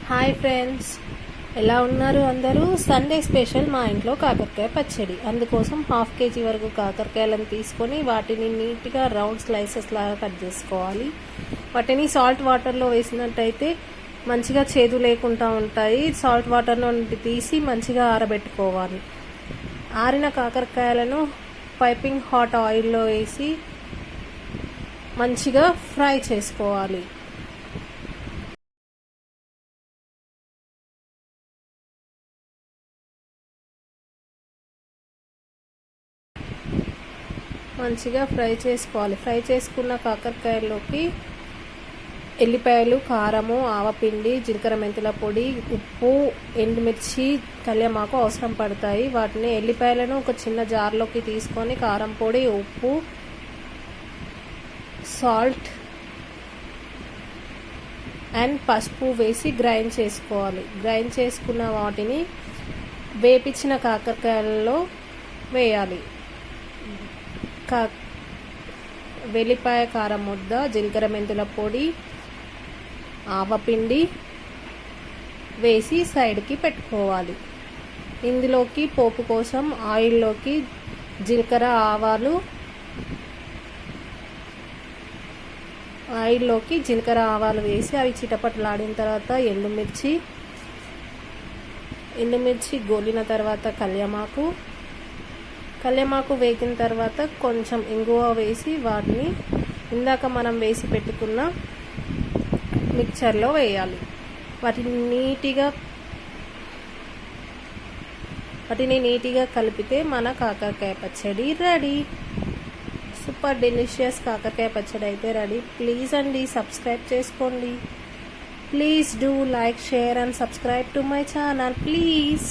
Hi friends, ఎలా ఉన్నారు అందరూ? సండే స్పెషల్ మా ఇంట్లో కాకరకాయ పచ్చడి. అందుకోసం ½ కేజీ వరకు కాకరకాయలను తీసుకొని వాటిని నీట్గా రౌండ్ స్లైసెస్ లాగా కట్ చేసుకోవాలి. వాటిని సాల్ట్ వాటర్లో వేసినట్టయితే మంచిగా చేదు లేకుండా ఉంటాయి. సాల్ట్ వాటర్ నుండి తీసి మంచిగా ఆరబెట్టుకోవాలి. ఆరిన కాకరకాయలను పైపింగ్ హాట్ ఆయిల్లో వేసి మంచిగా ఫ్రై చేసుకోవాలి. మంచిగా ఫ్రై చేసుకోవాలి. ఫ్రై చేసుకున్న కాకరకాయల్లోకి ఎల్లిపాయలు, కారము, ఆవపిండి, జీలకర్ర మెంతుల పొడి, ఉప్పు, ఎండుమిర్చి, కళ్యామాకు అవసరం పడతాయి. వాటిని ఎల్లిపాయలను ఒక చిన్న జార్లోకి తీసుకొని కారం పొడి, ఉప్పు, సాల్ట్ అండ్ పసుపు వేసి గ్రైండ్ చేసుకోవాలి. గ్రైండ్ చేసుకున్న వాటిని వేపించిన కాకరకాయలలో వేయాలి. వెల్లిపాయ కారం ముద్ద, జీలకర్ర మెంతుల పొడి, ఆవపిండి వేసి సైడ్కి పెట్టుకోవాలి. ఇందులోకి పోపు కోసం ఆయిల్లోకి జీలకర్ర, ఆవాలు వేసి అవి చిటపటలాడిన తర్వాత ఎండుమిర్చి గోలిన తర్వాత కళ్యామాకు వేగిన తర్వాత కొంచెం ఇంగువ వేసి వాటిని ఇందాక మనం వేసి పెట్టుకున్న మిక్చర్లో వేయాలి. వాటిని నీట్గా కలిపితే మన కాకరకాయ పచ్చడి రెడీ. సూపర్ డెలిషియస్ కాకరకాయ పచ్చడి అయితే రెడీ. ప్లీజ్ అండి, సబ్స్క్రైబ్ చేసుకోండి. Please do like, share and subscribe to my channel please.